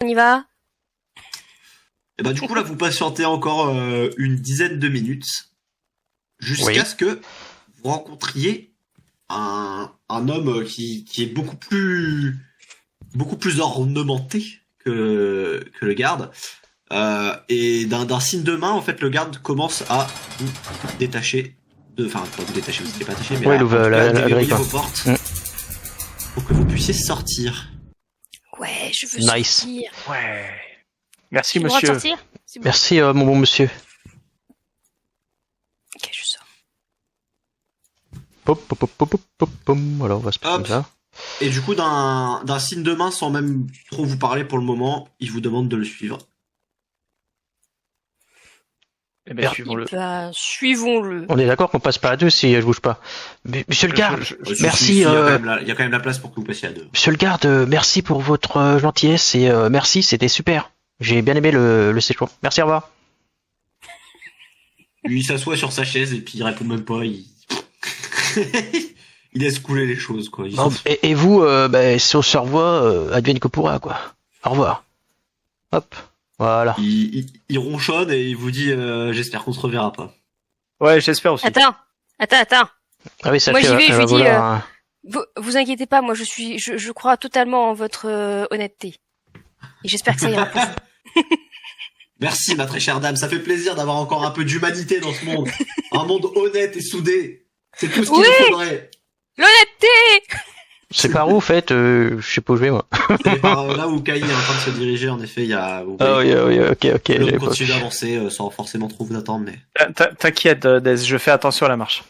On y va? Et du coup là vous patientez encore une dizaine de minutes jusqu'à ce que vous rencontriez un homme qui est beaucoup plus ornementé que le garde. Et d'un signe de main, en fait, le garde commence à vous détacher. Enfin, pas vous détacher, vous n'étiez pas attaché, mais ouais, à déverrouiller vos portes pour que vous puissiez sortir. Ouais, je veux Nice. sortir. Ouais. Merci, J'ai le droit de monsieur. sortir? C'est bon. Merci, mon bon monsieur. Ok, je sors. Pop, pop, pop, pop, pop, pop, pom. Alors, on va se passer comme ça. Et du coup, d'un signe de main, sans même trop vous parler pour le moment, il vous demande de le suivre. Eh ben, suivons-le. Suivons-le. On est d'accord qu'on passe pas à deux si je bouge pas. Mais, monsieur le garde, merci. Il y a quand même la place pour que vous passiez à deux. Monsieur le garde, merci pour votre gentillesse et merci, c'était super. J'ai bien aimé le séjour. Merci, au revoir. Lui, il s'assoit sur sa chaise et puis il répond même pas. Il laisse couler les choses, quoi. Bon, et vous, si on se revoit, advienne que pourra, quoi. Au revoir. Hop, voilà. Il ronchonne et il vous dit j'espère qu'on se reverra pas. Ouais, j'espère aussi. Attends. Ah oui, ça Moi, fait, j'y vais, je lui dis, vouloir, vous inquiétez pas, moi je crois totalement en votre honnêteté. Et j'espère que ça ira. Merci, ma très chère dame. Ça fait plaisir d'avoir encore un peu d'humanité dans ce monde. Un monde honnête et soudé. C'est tout ce qu'il nous faudrait. L'honnêteté! C'est par où, en fait je sais pas où je vais, moi. C'est par là où Kai est en train de se diriger, en effet, il y a... Ah oui, ok. L'homme continue d'avancer sans forcément trop vous attendre, mais... T'inquiète, Dez, je fais attention à la marche.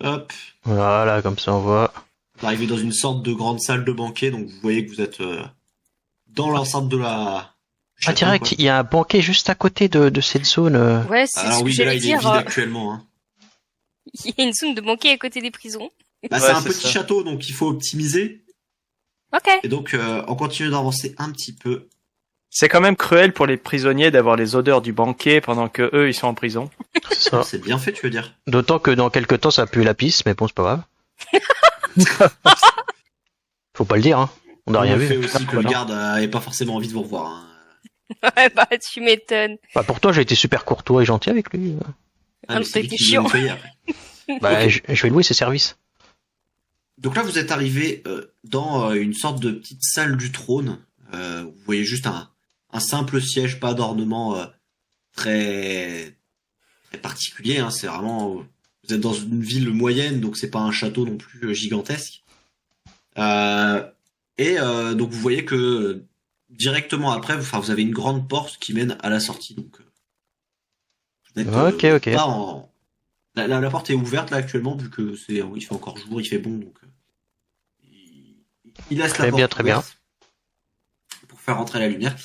Hop. Voilà, comme ça on voit. Vous arrivez dans une sorte de grande salle de banquet, donc vous voyez que vous êtes dans l'enceinte de la... Ah, direct, il y a un banquet juste à côté de cette zone. Ouais, c'est Alors ce que oui, mais là, j'allais il est dire. vide actuellement. Hein. Il y a une zone de banquet à côté des prisons. C'est un petit château, donc il faut optimiser. Ok. Et donc, on continue d'avancer un petit peu. C'est quand même cruel pour les prisonniers d'avoir les odeurs du banquet pendant que eux ils sont en prison. C'est ça. C'est bien fait, tu veux dire. D'autant que dans quelques temps ça pue la pisse, mais bon, c'est pas grave. Faut pas le dire, hein. On n'a rien vu. fait aussi que le garde n'avait pas forcément envie de vous revoir. Hein. Ouais, tu m'étonnes. Bah, pourtant, j'ai été super courtois et gentil avec lui. mais c'est t'as été lui qui chiant. vous a payé après. Bah, je vais louer ses services. Donc là, vous êtes arrivé dans une sorte de petite salle du trône. Vous voyez juste un simple siège, pas d'ornement très particulier. Hein. C'est vraiment... Vous êtes dans une ville moyenne, donc c'est pas un château non plus gigantesque. Donc vous voyez que directement après, vous avez une grande porte qui mène à la sortie. Donc, vous êtes, ok. pas en... la porte est ouverte là actuellement vu que il fait encore jour, il fait bon, donc il laisse la porte très bien pour faire rentrer la lumière.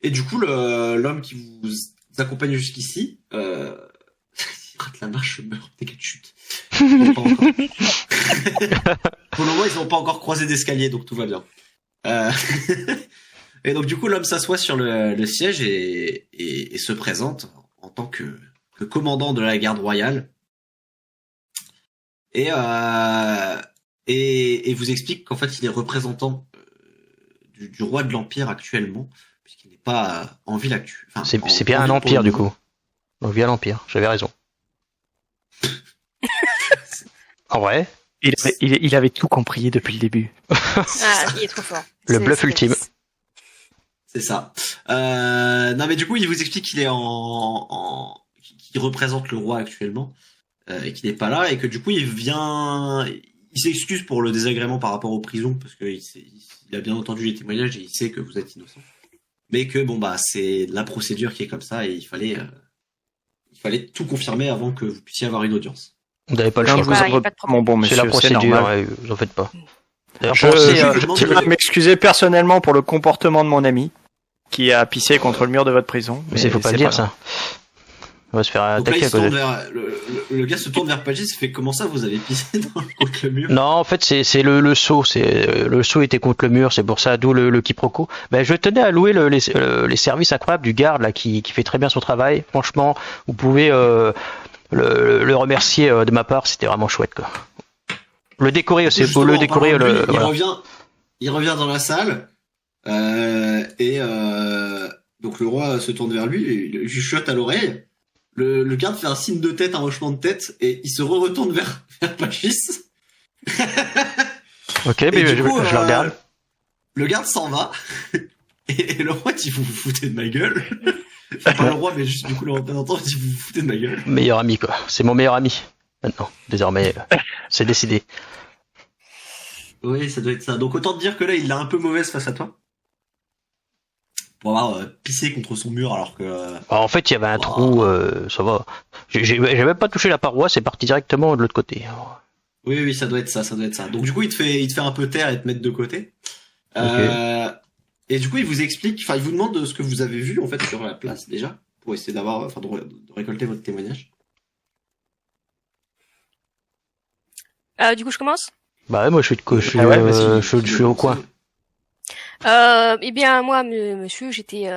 Et du coup, l'homme qui vous accompagne jusqu'ici, il rate la marche, je meurs dès qu'elle chute. Pour le moment, ils n'ont pas encore croisé d'escalier, donc tout va bien. Et donc du coup, l'homme s'assoit sur le siège et se présente en tant que commandant de la garde royale. Et vous explique qu'en fait, il est représentant du roi de l'Empire actuellement, puisqu'il n'est pas en ville actuelle. Enfin, c'est bien un empire, du coup. Donc, via l'Empire, j'avais raison. En vrai, il avait tout compris depuis le début. Il est trop fort. Le bluff ultime. C'est ça. Non, mais du coup, il vous explique qu'il est qu'il représente le roi actuellement, et qu'il n'est pas là, et que du coup, il s'excuse pour le désagrément par rapport aux prisons, parce que il a bien entendu les témoignages et il sait que vous êtes innocent. Mais que c'est la procédure qui est comme ça, et il fallait tout confirmer avant que vous puissiez avoir une audience. Vous n'avez pas le Non, choix. mon bon monsieur, C'est la procédure, normal. vous en faites pas. D'ailleurs, Je tiens à m'excuser personnellement pour le comportement de mon ami qui a pissé contre le mur de votre prison. Mais il faut pas le dire, ça. On va se faire Donc là, attaquer à cause le gars se tourne vers Pagis et fait comment ça vous avez pissé contre le mur? Non, en fait c'est le seau, le seau était contre le mur, c'est pour ça, d'où le quiproquo. Ben je tenais à louer les services incroyables du garde là qui fait très bien son travail. Franchement, vous pouvez le remercier de ma part, c'était vraiment chouette quoi. Le décorer, c'est beau, le décorer. Il revient dans la salle. Donc le roi se tourne vers lui, et il lui chuchote à l'oreille. Le garde fait un signe de tête, un hochement de tête, et il se retourne vers Pachis. Ok, Et mais du je coup, le regarde. Le garde s'en va, et le roi dit vous vous foutez de ma gueule. Enfin, pas le roi, mais juste du coup le représentant dit vous vous foutez de ma gueule. Meilleur ami, quoi. C'est mon meilleur ami. Maintenant, désormais, c'est décidé. Oui, ça doit être ça. Donc autant te dire que là, il l'a un peu mauvaise face à toi. Pour avoir pissé contre son mur alors que... Alors, en fait, il y avait un trou, ça va. J'ai même pas touché la paroi, c'est parti directement de l'autre côté. Oui, ça doit être ça, ça doit être ça. Donc du coup, il te fait un peu taire et te mettre de côté. Et du coup, il vous explique, enfin, il vous demande de ce que vous avez vu en fait sur la place déjà, pour essayer d'avoir, enfin, de récolter votre témoignage. Du coup, je commence. Bah ouais, moi je suis au coin. Eh bien, moi, monsieur, j'étais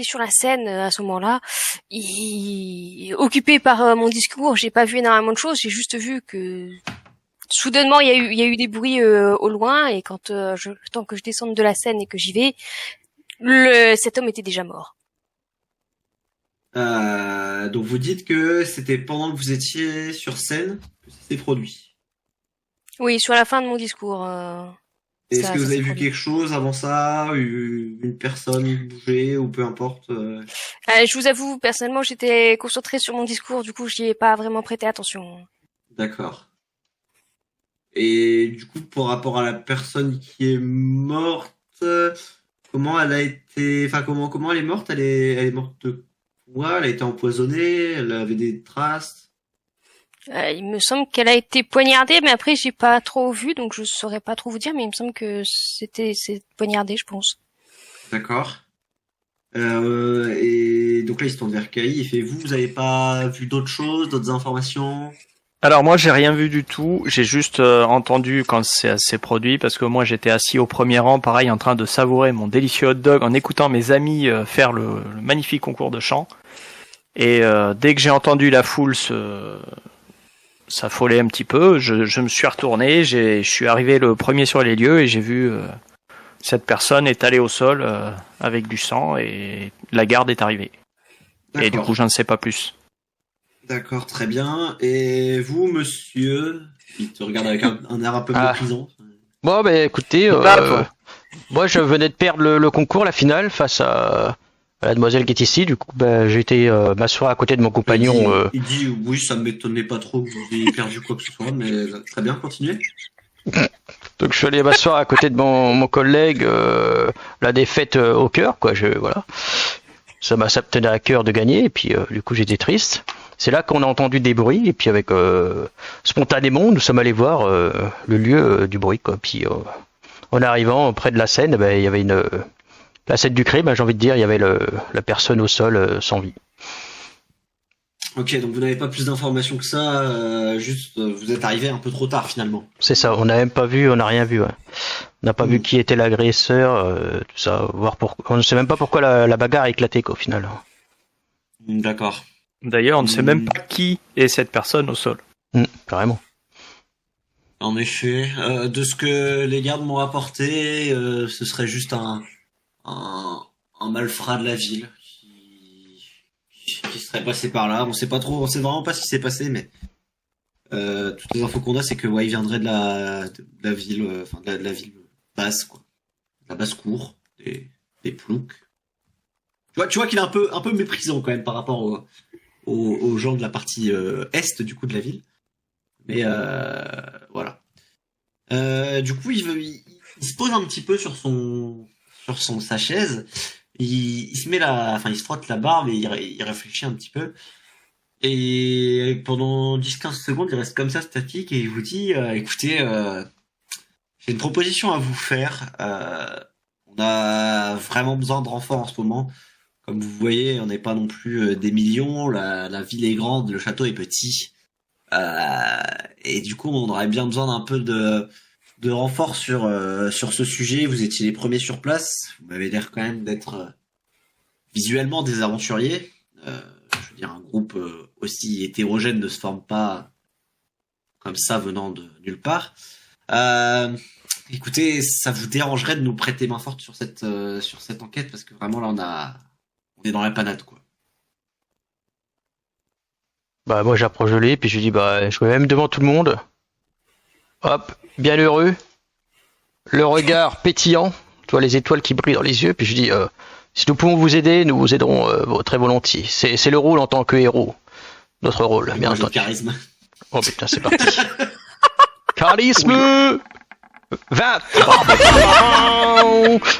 sur la scène à ce moment-là, occupé par mon discours. J'ai pas vu énormément de choses. J'ai juste vu que soudainement, il y a eu des bruits au loin, et quand le temps que je descende de la scène et que j'y vais, cet homme était déjà mort. Donc vous dites que c'était pendant que vous étiez sur scène que ça s'est produit. Oui, sur la fin de mon discours. Est-ce que vous avez vu produit. quelque chose avant ça, une personne bouger ou peu importe Je vous avoue, personnellement, j'étais concentrée sur mon discours, du coup, j'y ai pas vraiment prêté attention. D'accord. Et du coup, par rapport à la personne qui est morte, comment elle a été, enfin comment elle est morte? Elle est morte de quoi? Elle a été empoisonnée? Elle avait des traces? Il me semble qu'elle a été poignardée, mais après, j'ai pas trop vu, donc je saurais pas trop vous dire, mais il me semble que c'est poignardé, je pense. D'accord. Et donc là, il se tourne vers Kai. Il fait vous avez pas vu d'autres choses, d'autres informations? Alors moi j'ai rien vu du tout, j'ai juste entendu quand c'est produit parce que moi j'étais assis au premier rang, pareil en train de savourer mon délicieux hot dog en écoutant mes amis faire le magnifique concours de chant. Et dès que j'ai entendu la foule s'affoler un petit peu, je me suis retourné, je suis arrivé le premier sur les lieux et j'ai vu cette personne étalée au sol avec du sang et la garde est arrivée. D'accord. Et du coup je ne sais pas plus. D'accord, très bien. Et vous, monsieur, il te regarde avec un air un peu méprisant. Bon, bah écoutez, moi je venais de perdre le concours, la finale, face à la demoiselle qui est ici. Du coup, bah, j'ai été m'asseoir à côté de mon compagnon. Il dit oui, ça m'étonnait pas trop que vous ayez perdu quoi que ce soit, mais très bien, continuez. Donc je suis allé m'asseoir à côté de mon collègue, la défaite au cœur, quoi. Voilà. Ça me tenait à cœur de gagner, et puis du coup j'étais triste. C'est là qu'on a entendu des bruits, et puis avec spontanément nous sommes allés voir le lieu du bruit, quoi. Puis en arrivant près de la scène, il y avait la scène du crime, j'ai envie de dire, il y avait la personne au sol sans vie. Ok, donc vous n'avez pas plus d'informations que ça, juste vous êtes arrivé un peu trop tard finalement. C'est ça, on n'a même pas vu, on n'a rien vu. Ouais. On n'a pas vu qui était l'agresseur, tout ça, on ne sait même pas pourquoi la bagarre a éclaté, quoi, au final. D'accord. D'ailleurs, on ne sait même pas qui est cette personne au sol. Carrément. En effet, de ce que les gardes m'ont rapporté, ce serait juste un malfrat de la ville qui serait passé par là. On sait vraiment pas ce qui s'est passé, mais toutes les infos qu'on a, c'est que il viendrait de la ville, enfin de la ville basse, quoi, la basse cour, des ploucs. Tu vois qu'il est un peu méprisant quand même par rapport aux gens de la partie est du coup de la ville. Mais voilà. Du coup, il se pose un petit peu sur sa chaise. Il se met il se frotte la barbe et il réfléchit un petit peu. Et pendant 10-15 secondes, il reste comme ça statique et il vous dit écoutez, j'ai une proposition à vous faire. On a vraiment besoin de renforts en ce moment. Comme vous voyez, on n'est pas non plus des millions. La ville est grande, le château est petit. Et du coup, on aurait bien besoin d'un peu de renfort sur ce sujet. Vous étiez les premiers sur place. Vous m'avez l'air quand même d'être visuellement des aventuriers. Je veux dire, un groupe aussi hétérogène ne se forme pas comme ça venant de nulle part. Écoutez, ça vous dérangerait de nous prêter main forte sur cette enquête parce que vraiment là on est dans la panade quoi. Bah moi j'approche de lui, puis je lui dis bah je vais même devant tout le monde. Hop, bien heureux, le regard pétillant, tu vois les étoiles qui brillent dans les yeux, puis je dis si nous pouvons vous aider, nous vous aiderons très volontiers. C'est le rôle en tant que héros, notre rôle, bien Moi, j'ai le entendu. charisme. Oh putain, c'est parti. Charisme 20.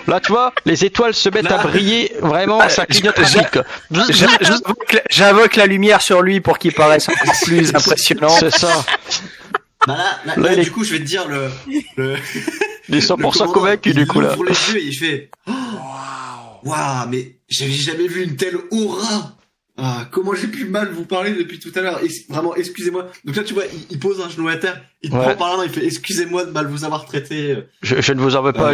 Là tu vois, les étoiles se mettent à briller, vraiment, ça clignote rapide. J'invoque la lumière sur lui pour qu'il paraisse encore plus impressionnant. C'est ça. Bah là, Là, il est- du coup, je vais te dire le Il est 100% convaincu du coup là. Pour les yeux, et il fait waouh, mais j'avais jamais vu une telle aura. Ah, comment j'ai pu mal vous parler depuis tout à l'heure. Vraiment, excusez-moi. Donc là, tu vois, il pose un genou à terre, il te Ouais. prend par la main, il fait excusez-moi de mal vous avoir traité. Je ne vous en veux pas.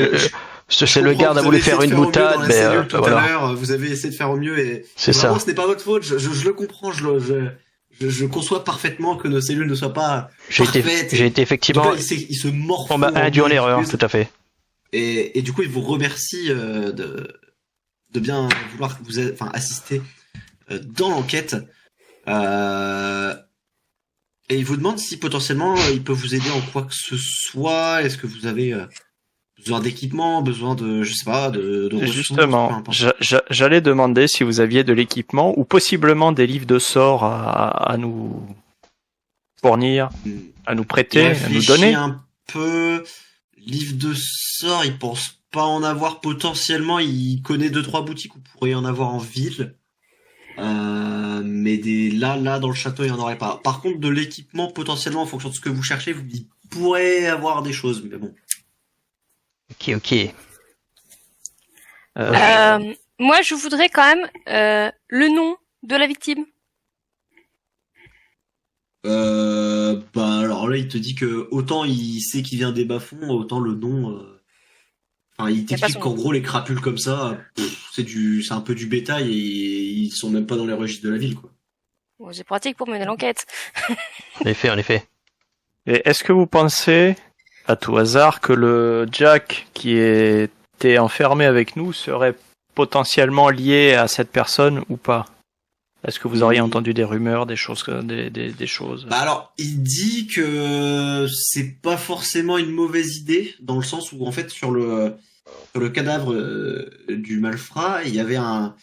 C'est le comprends, garde a vous voulu avez faire essayé une de faire au mieux boutade, dans la mais cellule tout à voilà. l'heure, vous avez essayé de faire au mieux et C'est vraiment, ça. ce n'est pas votre faute. Je le comprends. Je conçois parfaitement que nos cellules ne soient pas J'ai parfaites. été En effectivement. tout cas, il se morfond. On m'a induit en erreur, tout à fait. Et du coup, il vous remercie de bien vouloir vous assister dans l'enquête. Et il vous demande si potentiellement il peut vous aider en quoi que ce soit. Est-ce que vous avez besoin d'équipement, besoin de, je sais pas, de ressources, peu Justement, importe. j'allais demander si vous aviez de l'équipement ou possiblement des livres de sorts à nous fournir, à nous Il prêter, à nous réfléchit donner. un peu. Livre de sorts, il pense pas en avoir potentiellement. Il connaît 2-3 boutiques où vous pourriez en avoir en ville. Mais là dans le château il y en aurait pas. Par contre de l'équipement potentiellement en fonction de ce que vous cherchez, vous il pourrait avoir des choses, mais bon. Ok. Moi, je voudrais quand même le nom de la victime. Bah alors là il te dit que autant il sait qu'il vient des bas-fonds, autant le nom. Enfin il Y a pas t'explique son qu'en nom. gros les crapules comme ça, c'est un peu du bétail et ils sont même pas dans les registres de la ville quoi. Bon, c'est pratique pour mener l'enquête. En effet. Et est-ce que vous pensez, à tout hasard, que le Jack qui était enfermé avec nous serait potentiellement lié à cette personne ou pas? Est-ce que vous auriez entendu des rumeurs, des choses, des choses? Bah alors, il dit que c'est pas forcément une mauvaise idée, dans le sens où en fait sur le cadavre du malfrat, il y avait un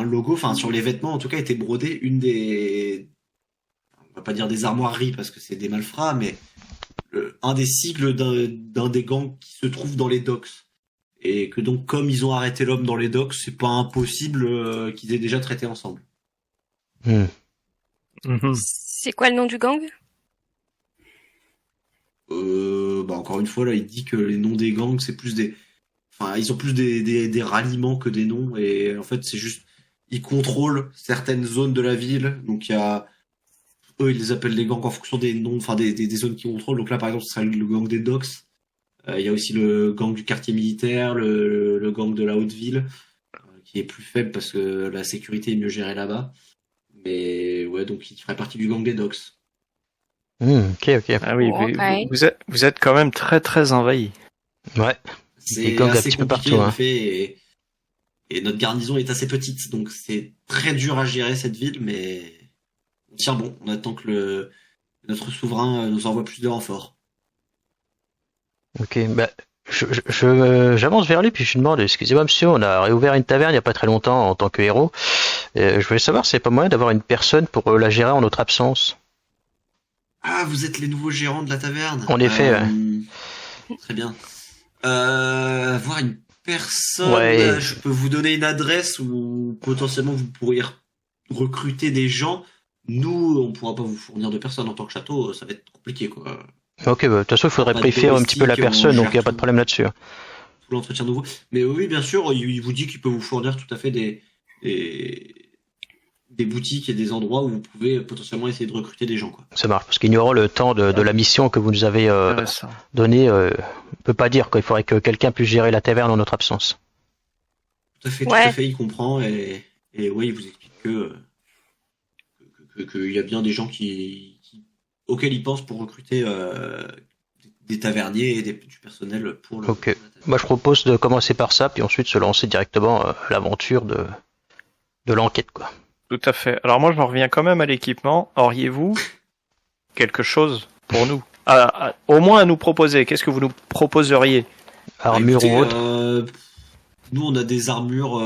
logo, enfin sur les vêtements en tout cas était brodé une des, on va pas dire des armoiries parce que c'est des malfrats, mais un des sigles d'un des gangs qui se trouve dans les docks. Et que donc comme ils ont arrêté l'homme dans les docks, c'est pas impossible qu'ils aient déjà traité ensemble. Mhm. C'est quoi le nom du gang? Bah encore une fois là, il dit que les noms des gangs c'est plus des, enfin ils ont plus des ralliements que des noms et en fait c'est juste ils contrôlent certaines zones de la ville, donc il y a eux ils les appellent les gangs en fonction des noms, enfin des zones qu'ils contrôlent. Donc là par exemple ce serait le gang des docks. Il y a aussi le gang du quartier militaire, le gang de la haute ville, qui est plus faible parce que la sécurité est mieux gérée là-bas. Mais ouais, donc il ferait partie du gang des docks. Ok. Ah oui, Oh, ok. vous êtes quand même très très envahi. Ouais. C'est gangs un assez petit peu compliqué partout, en hein. fait, et notre garnison est assez petite, donc c'est très dur à gérer cette ville, mais on tient bon. On attend que notre souverain nous envoie plus de renforts. Ok, bah, j'avance vers lui puis je lui demande, excusez-moi monsieur, on a réouvert une taverne il n'y a pas très longtemps en tant que héros. Je voulais savoir si c'est pas moyen d'avoir une personne pour la gérer en notre absence. Ah, vous êtes les nouveaux gérants de la taverne. En effet, Très bien. Voir une personne, Ouais. je peux vous donner une adresse où potentiellement vous pourriez recruter des gens. Nous, on pourra pas vous fournir de personnes en tant que château, ça va être compliqué quoi. Ok, bah, de toute façon il faudrait Pas de briefer un petit peu la domestique, on personne, donc il gère n'y a pas de tout. problème là-dessus. Tout l'entretien nouveau. Mais oui, bien sûr, il vous dit qu'il peut vous fournir tout à fait des boutiques et des endroits où vous pouvez potentiellement essayer de recruter des gens quoi. Ça marche, parce qu'ignorant le temps de la mission que vous nous avez Intéressant. donnée, on peut pas dire qu'il faudrait que quelqu'un puisse gérer la taverne en notre absence. Tout à Ouais. fait, il comprend et oui, il vous explique qu'il y a bien des gens auxquels il pense pour recruter des taverniers et du personnel pour le. Ok. Moi, je propose de commencer par ça, puis ensuite se lancer directement à l'aventure de l'enquête, quoi. Tout à fait. Alors moi, je reviens quand même à l'équipement. Auriez-vous quelque chose pour nous, au moins à nous proposer? Qu'est-ce que vous nous proposeriez? Armure ou autre? Nous, on a des armures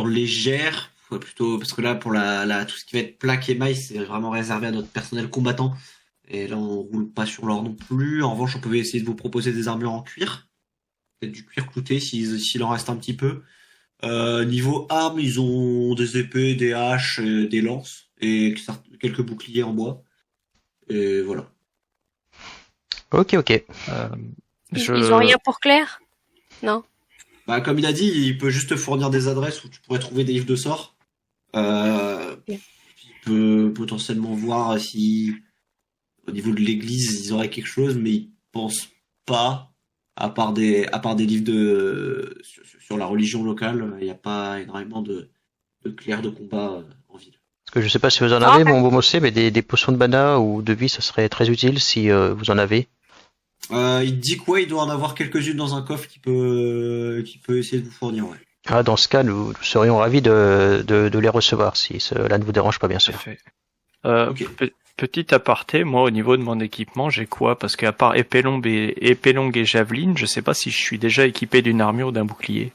légères, plutôt parce que là, pour tout ce qui va être plaque et mailles, c'est vraiment réservé à notre personnel combattant. Et là, on roule pas sur l'or non plus. En revanche, on pouvait essayer de vous proposer des armures en cuir, peut-être du cuir clouté s'il en reste un petit peu. Niveau armes, ils ont des épées, des haches, des lances et quelques boucliers en bois. Et voilà. Ok. Ils ont rien pour Claire? Non. Bah, comme il a dit, il peut juste te fournir des adresses où tu pourrais trouver des livres de sorts. Il peut potentiellement voir si, au niveau de l'église, ils auraient quelque chose, mais il pense pas, à part des livres sur la religion locale, il n'y a pas énormément de clercs de combat en ville. Parce que je sais pas si vous en avez, mon bon Mossé, mais des potions de mana ou de vie, ça serait très utile si vous en avez. Il dit quoi? Il doit en avoir quelques-unes dans un coffre qui peut essayer de vous fournir, ouais. Ah, dans ce cas, nous serions ravis de les recevoir, si cela ne vous dérange pas, bien sûr. Fait. Ok. Petit aparté, moi au niveau de mon équipement, j'ai quoi? Parce qu'à part épée longue et javeline, je sais pas si je suis déjà équipé d'une armure ou d'un bouclier.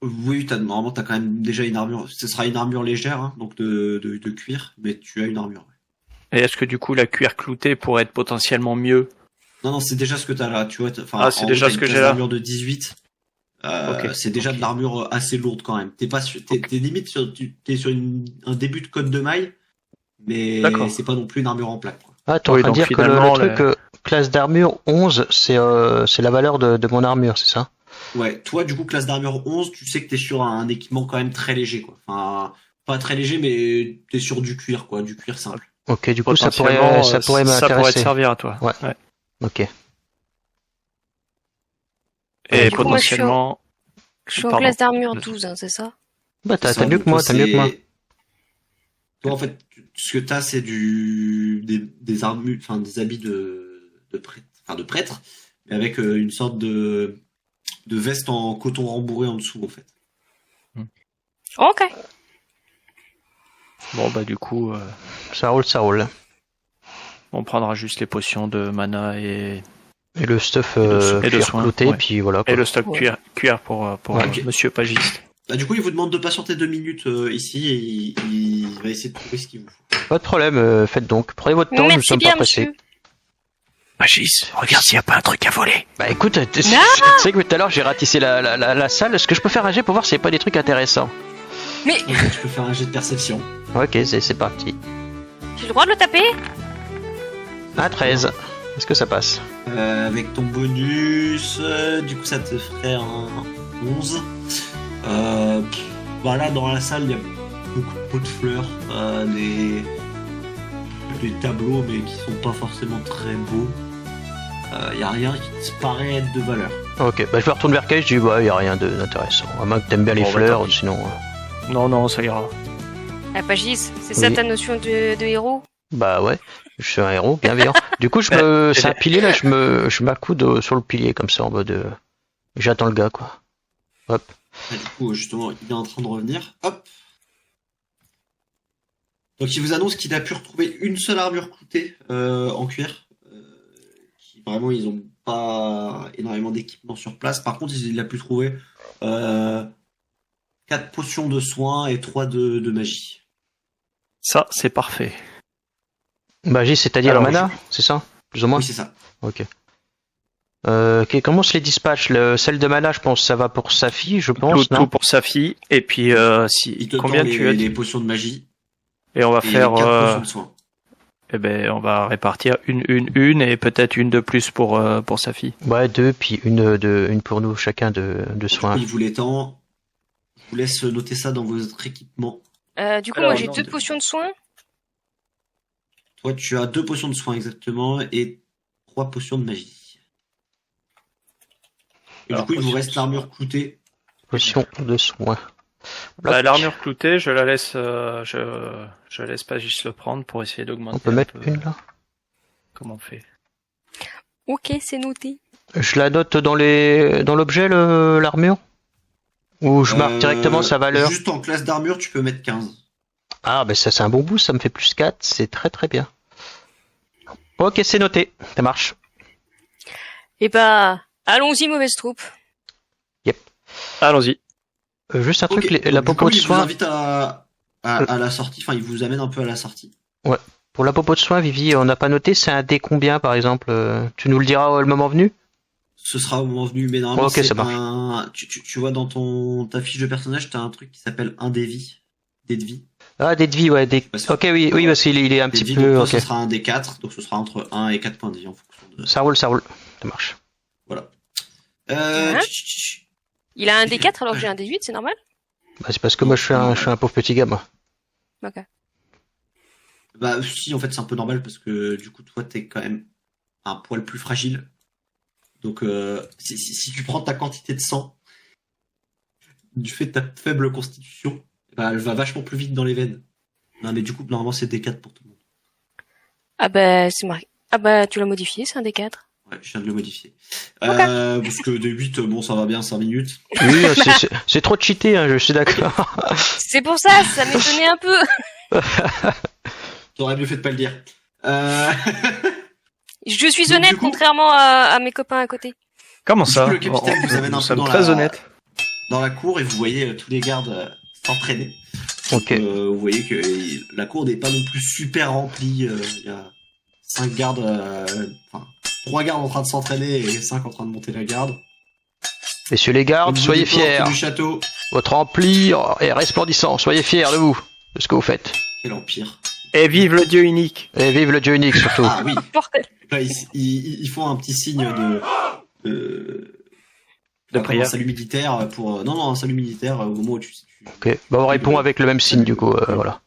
Oui, normalement, t'as quand même déjà une armure. Ce sera une armure légère, hein, donc de cuir, mais tu as une armure. Ouais. Et est-ce que du coup la cuir cloutée pourrait être potentiellement mieux? Non, c'est déjà ce que t'as là, tu vois. C'est déjà ce que j'ai là. Une armure de 18. Okay. C'est déjà de l'armure assez lourde quand même. T'es limite t'es sur un début de code de maille, mais c'est pas non plus une armure en plaque, quoi. Ah, t'es en train de dire que le truc, classe d'armure 11, c'est la valeur de mon armure, c'est ça? Ouais, toi, du coup, classe d'armure 11, tu sais que t'es sur un équipement quand même très léger, quoi. Enfin, pas très léger, mais t'es sur du cuir, quoi, du cuir simple. Ok, du coup, ça pourrait m'intéresser. Ça pourrait te servir à toi. Ouais. Ok. Et potentiellement... Je suis en classe d'armure 12, hein, c'est ça? Bah, t'as mieux que moi, Toi, en fait, ce que t'as, c'est des armures, enfin, des habits de prêtre, mais avec une sorte de veste en coton rembourré en dessous, en fait. Ok. Bon, bah, du coup... Ça roule. On prendra juste les potions de mana et le stuff cuir clouté, ouais. Puis voilà, quoi. Et le stock cuir pour okay. Monsieur Pagiste. Bah, du coup, il vous demande de patienter 2 minutes ici et il va essayer de trouver ce qu'il vous faut. Pas de problème, faites donc. Prenez votre temps, nous ne sommes pas pressés. Pagiste, regarde s'il n'y a pas un truc à voler. Bah écoute, tu sais que tout à l'heure j'ai ratissé la salle. Est-ce que je peux faire un jet pour voir s'il n'y a pas des trucs intéressants? Mais tu peux faire un jet de perception. Ok, c'est parti. J'ai le droit de le taper? Un 13. Est-ce que ça passe? Avec ton bonus, du coup ça te ferait un 11. Là dans la salle il y a beaucoup de pots de fleurs, des tableaux mais qui sont pas forcément très beaux. Il y a rien qui te paraît être de valeur. Ok, bah je me retourne vers Kay, je dis il y a rien d'intéressant. À moins que t'aimes bien les fleurs, sinon. Non, ça ira. Pagis, c'est ça ta notion de héros? Bah ouais, je suis un héros bienveillant. Du coup, c'est un pilier là, je m'accoude sur le pilier comme ça en mode. J'attends le gars quoi. Hop. Du coup, justement, il est en train de revenir. Hop. Donc, il vous annonce qu'il a pu retrouver une seule armure cloutée en cuir. Vraiment, ils ont pas énormément d'équipement sur place. Par contre, il a pu trouver 4 potions de soins et 3 de magie. Ça, c'est parfait. Magie, c'est-à-dire mana, c'est ça? Plus ou moins? Oui, c'est ça. Ok. Comment se les dispatche? Celle de mana, je pense, ça va pour Safi, je pense. Tout pour Safi. Et puis, il te combien tu as les potions de magie. Et on va faire. 4 potions de soins. Eh ben, on va répartir une et peut-être une de plus pour Safi. Ouais, 2, puis une pour nous, chacun de soins. Il vous l'étend. Je vous laisse noter ça dans votre équipement. Du coup, moi j'ai 2 potions de soins. Toi, tu as 2 potions de soins exactement et 3 potions de magie. Et du coup, il vous reste l'armure cloutée. Potion de soins. L'armure cloutée, je la laisse, je laisse Pagis le prendre pour essayer d'augmenter. On peut mettre une là? Comment on fait? Ok, c'est noté. Je la note dans l'objet, l'armure? Ou je marque directement sa valeur? Juste en classe d'armure, tu peux mettre 15. Ah, ben ça c'est un bon boost, ça me fait plus 4, c'est très très bien. Ok, c'est noté, ça marche. Et bah, allons-y, mauvaise troupe. Allons-y. Juste un truc, Ok, la donc, popo de il vous soin. invite à la sortie, enfin il vous amène un peu à la sortie. Pour la popo de soin, Vivi, on n'a pas noté, c'est un dé combien par exemple? Tu nous le diras le moment venu? Ce sera au moment venu, mais normalement Ok, c'est ça marche. tu vois dans ta fiche de personnage, t'as un truc qui s'appelle un dé vie. Dé de vie. Ah, dé de vie, ouais, dé... Parce que- Ok, oui, oui, parce qu'il est un Dé de petit vie, peu... donc toi Ok, ce sera un dé 4, donc ce sera entre 1 et 4 points de vie en fonction de... ça roule, ça marche. Voilà. Hein Il a un D4 alors que j'ai un D8, c'est normal? Bah, c'est parce que moi je suis un pauvre petit gars, moi. Ok. Bah si, en fait c'est un peu normal parce que du coup toi t'es quand même un poil plus fragile. Donc si tu prends ta quantité de sang, du fait de ta faible constitution, bah, elle va vachement plus vite dans les veines. Non mais du coup normalement c'est D4 pour tout le monde. Ah bah, c'est marqué. Ah bah, tu l'as modifié, c'est un D4. Ouais, je viens de le modifier. Ok. Parce que D8, bon ça va bien 5 minutes. Oui, c'est trop cheaté, hein, je suis d'accord. C'est pour ça, ça m'étonnait un peu. T'aurais mieux fait de pas le dire. Je suis Donc, honnête, du coup- contrairement à mes copains à côté. Comment Du ça? coup, le capitaine vous amène un Nous peu sommes dans très la- honnêtes. dans la cour et vous voyez tous les gardes s'entraîner. Ok. Vous voyez que la cour n'est pas non plus super remplie. Il y a 5 gardes, enfin 3 gardes en train de s'entraîner et 5 en train de monter la garde. Messieurs les Au gardes, niveau soyez des portes fiers. du château. Votre empire est resplendissant, soyez fiers de vous, de ce que vous faites. Quel empire. Et vive le dieu unique. Et vive le dieu unique surtout. Ah oui. Bordel. Là, ils font un petit signe de prière. un salut militaire pour non un salut militaire au moment où tu Ok, bah on répond avec le même signe du coup, voilà.